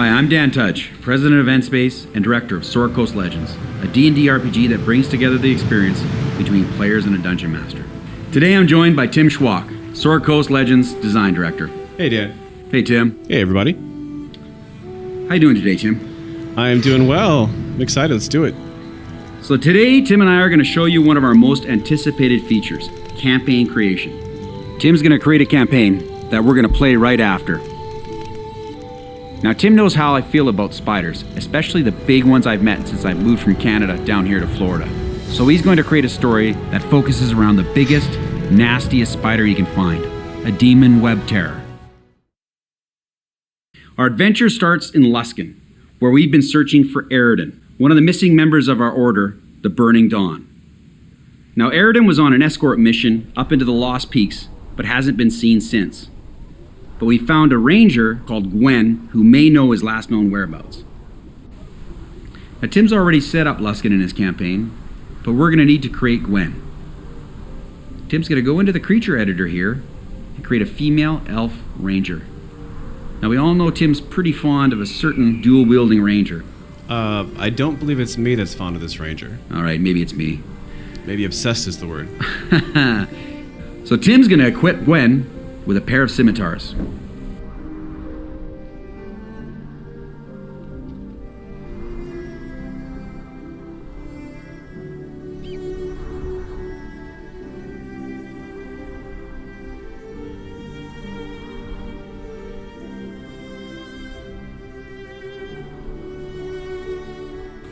Hi, I'm Dan Tudge, President of Endspace and Director of Sword Coast Legends, a D&D RPG that brings together the experience between players and a Dungeon Master. Today I'm joined by Tim Schwach, Sword Coast Legends Design Director. Hey, Dan. Hey, Tim. Hey, everybody. How you doing today, Tim? I am doing well. I'm excited. Let's do it. So today, Tim and I are going to show you one of our most anticipated features, campaign creation. Tim's going to create a campaign that we're going to play right after. Now, Tim knows how I feel about spiders, especially the big ones I've met since I moved from Canada down here to Florida. So he's going to create a story that focuses around the biggest, nastiest spider he can find, a demon web terror. Our adventure starts in Luskan, where we've been searching for Eridan, one of the missing members of our order, the Burning Dawn. Now, Eridan was on an escort mission up into the Lost Peaks, but hasn't been seen since. But we found a ranger called Gwen who may know his last known whereabouts. Now, Tim's already set up Luskan in his campaign, but we're going to need to create Gwen. Tim's going to go into the creature editor here and create a female elf ranger. Now, we all know Tim's pretty fond of a certain dual-wielding ranger. I don't believe it's me that's fond of this ranger. All right, maybe it's me. Maybe obsessed is the word. So Tim's going to equip Gwen with a pair of scimitars.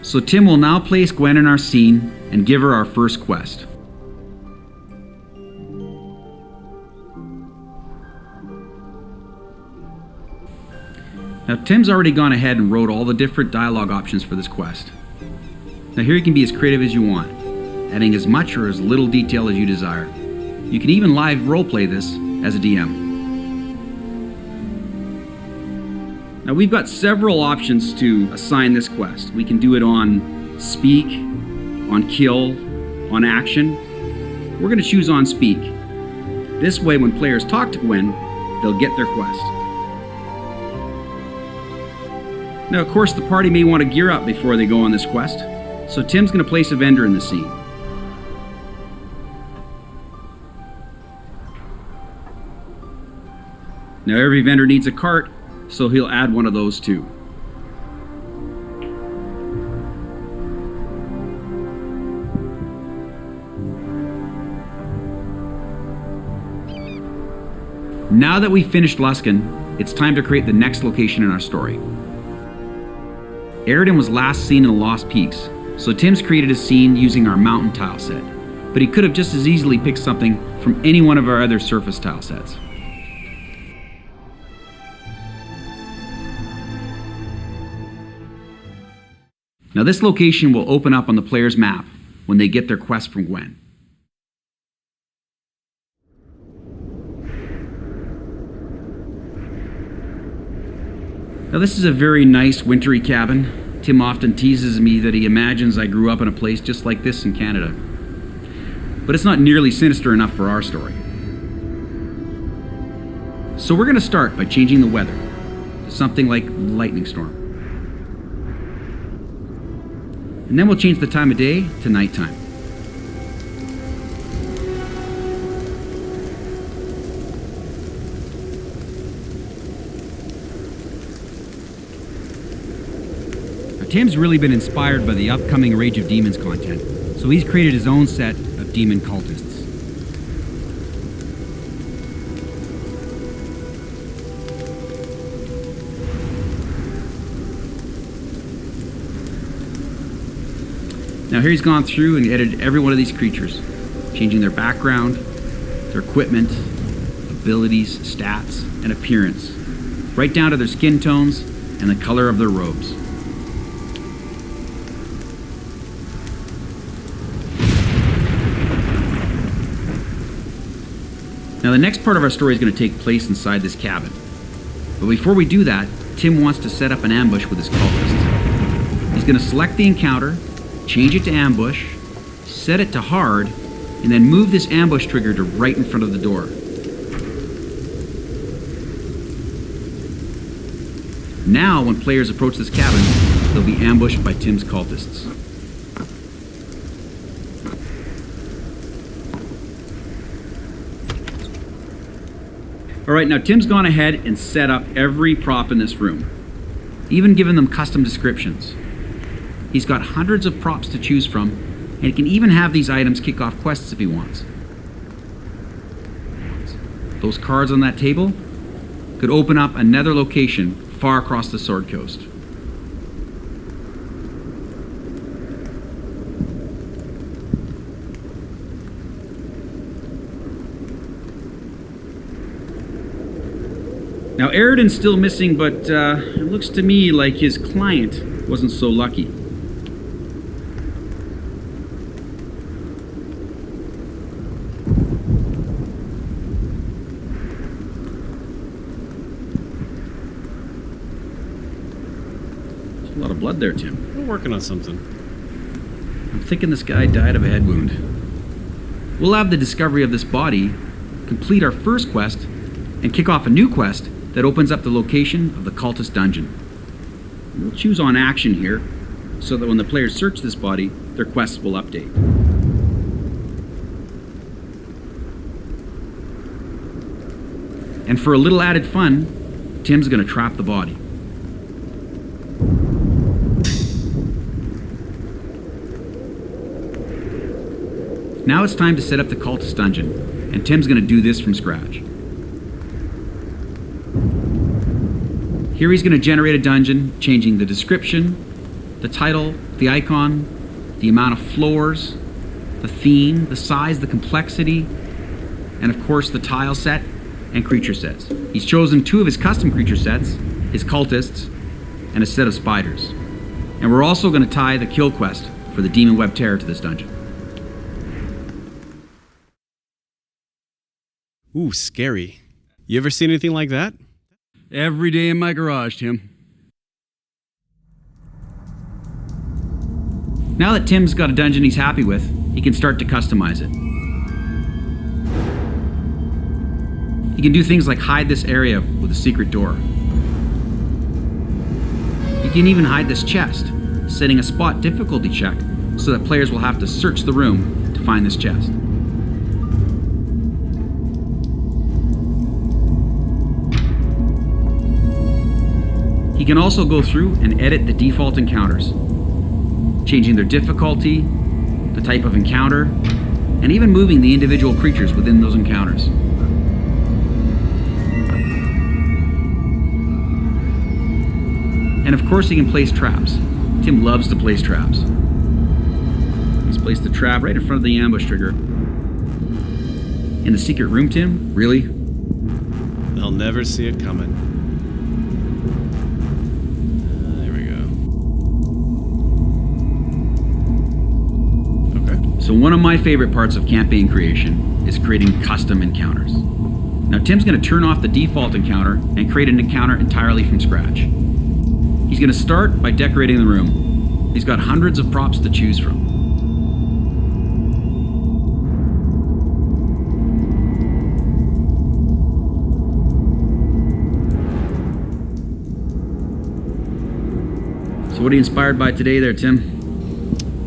So Tim will now place Gwen in our scene and give her our first quest. Now Tim's already gone ahead and wrote all the different dialogue options for this quest. Now here you can be as creative as you want, adding as much or as little detail as you desire. You can even live roleplay this as a DM. Now we've got several options to assign this quest. We can do it on speak, on kill, on action. We're going to choose on speak. This way when players talk to Gwen, they'll get their quest. Now of course the party may want to gear up before they go on this quest, so Tim's going to place a vendor in the scene. Now every vendor needs a cart, so he'll add one of those too. Now that we've finished Luskan, it's time to create the next location in our story. Eridan was last seen in the Lost Peaks, so Tim's created a scene using our mountain tile set, but he could have just as easily picked something from any one of our other surface tile sets. Now this location will open up on the player's map when they get their quest from Gwen. Now this is a very nice wintry cabin. Tim often teases me that he imagines I grew up in a place just like this in Canada. But it's not nearly sinister enough for our story. So we're going to start by changing the weather to something like lightning storm. And then we'll change the time of day to nighttime. Now, Tim's really been inspired by the upcoming Rage of Demons content, so he's created his own set of demon cultists. Now here he's gone through and edited every one of these creatures, changing their background, their equipment, abilities, stats, and appearance, right down to their skin tones and the color of their robes. Now the next part of our story is going to take place inside this cabin. But before we do that, Tim wants to set up an ambush with his cultists. He's going to select the encounter, change it to ambush, set it to hard, and then move this ambush trigger to right in front of the door. Now, when players approach this cabin, they'll be ambushed by Tim's cultists. Alright, now Tim's gone ahead and set up every prop in this room, even given them custom descriptions. He's got hundreds of props to choose from, and he can even have these items kick off quests if he wants. Those cards on that table could open up another location far across the Sword Coast. Now, Eridan's still missing, but it looks to me like his client wasn't so lucky. There's a lot of blood there, Tim. We're working on something. I'm thinking this guy died of a head wound. We'll have the discovery of this body, complete our first quest, and kick off a new quest that opens up the location of the cultist dungeon. We'll choose on action here, so that when the players search this body, their quests will update. And for a little added fun, Tim's gonna trap the body. Now it's time to set up the cultist dungeon, and Tim's gonna do this from scratch. Here he's going to generate a dungeon, changing the description, the title, the icon, the amount of floors, the theme, the size, the complexity, and of course the tile set and creature sets. He's chosen 2 of his custom creature sets, his cultists, and a set of spiders. And we're also going to tie the kill quest for the Demon Web Terror to this dungeon. Ooh, scary. You ever seen anything like that? Every day in my garage, Tim. Now that Tim's got a dungeon he's happy with, he can start to customize it. He can do things like hide this area with a secret door. He can even hide this chest, setting a spot difficulty check so that players will have to search the room to find this chest. He can also go through and edit the default encounters, changing their difficulty, the type of encounter, and even moving the individual creatures within those encounters. And of course he can place traps. Tim loves to place traps. He's placed the trap right in front of the ambush trigger. In the secret room, Tim? Really? They'll never see it coming. So one of my favorite parts of campaign creation is creating custom encounters. Now Tim's going to turn off the default encounter and create an encounter entirely from scratch. He's going to start by decorating the room. He's got hundreds of props to choose from. So what are you inspired by today there, Tim?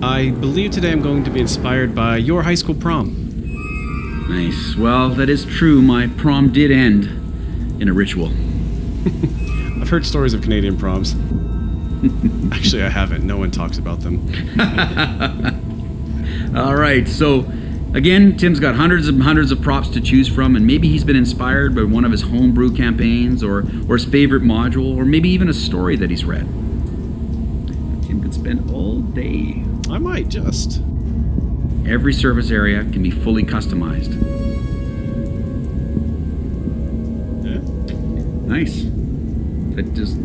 I believe today I'm going to be inspired by your high school prom. Nice. Well, that is true. My prom did end in a ritual. I've heard stories of Canadian proms. Actually, I haven't. No one talks about them. All right. So, again, Tim's got hundreds and hundreds of props to choose from, and maybe he's been inspired by one of his homebrew campaigns or his favorite module, or maybe even a story that he's read. Tim could spend all day. I might just. Every service area can be fully customized. Yeah. Nice.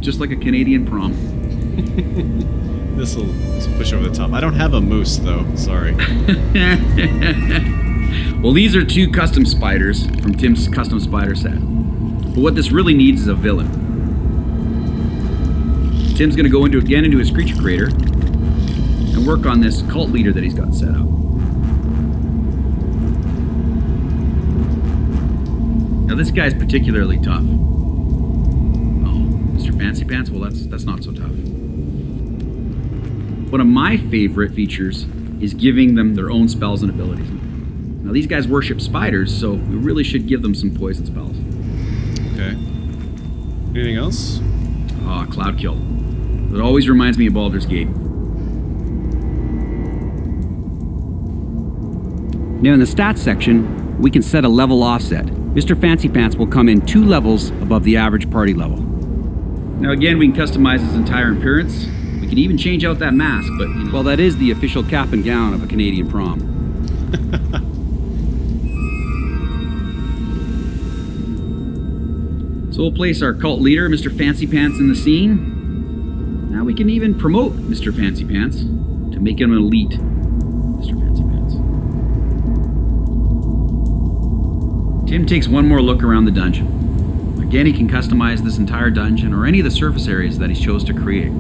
Just like a Canadian prom. This'll push over the top. I don't have a moose though. Sorry. Well, these are 2 custom spiders from Tim's custom spider set. But what this really needs is a villain. Tim's going to go into his creature creator and work on this cult leader that he's got set up. Now this guy's particularly tough. Oh, Mr. Fancy Pants, well, that's not so tough. One of my favorite features is giving them their own spells and abilities. Now, these guys worship spiders, so we really should give them some poison spells. Okay. Anything else? Ah, Cloud Kill. It always reminds me of Baldur's Gate. Now in the stats section, we can set a level offset. Mr. Fancy Pants will come in 2 levels above the average party level. Now again, we can customize his entire appearance. We can even change out that mask, but you know. Well, that is the official cap and gown of a Canadian prom. So we'll place our cult leader, Mr. Fancy Pants, in the scene. Now we can even promote Mr. Fancy Pants to make him an elite Mr. Fancy Pants. Tim takes one more look around the dungeon. Again, he can customize this entire dungeon or any of the surface areas that he chose to create.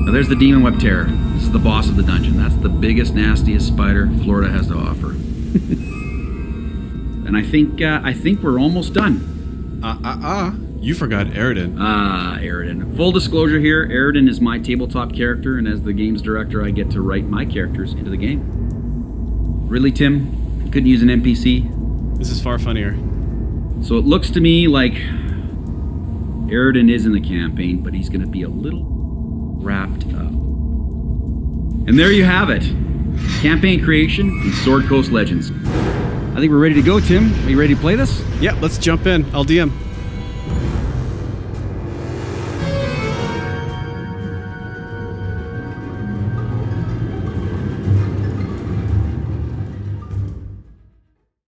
Now there's the Demon Web Terror. This is the boss of the dungeon. That's the biggest, nastiest spider Florida has to offer. And I think we're almost done. You forgot Aridin. Aridin. Full disclosure here, Aridin is my tabletop character, and as the games director, I get to write my characters into the game. Really, Tim? You couldn't use an NPC? This is far funnier. So it looks to me like Aridin is in the campaign, but he's going to be a little wrapped up. And there you have it. Campaign creation in Sword Coast Legends. I think we're ready to go, Tim. Are you ready to play this? Yeah, let's jump in. I'll DM.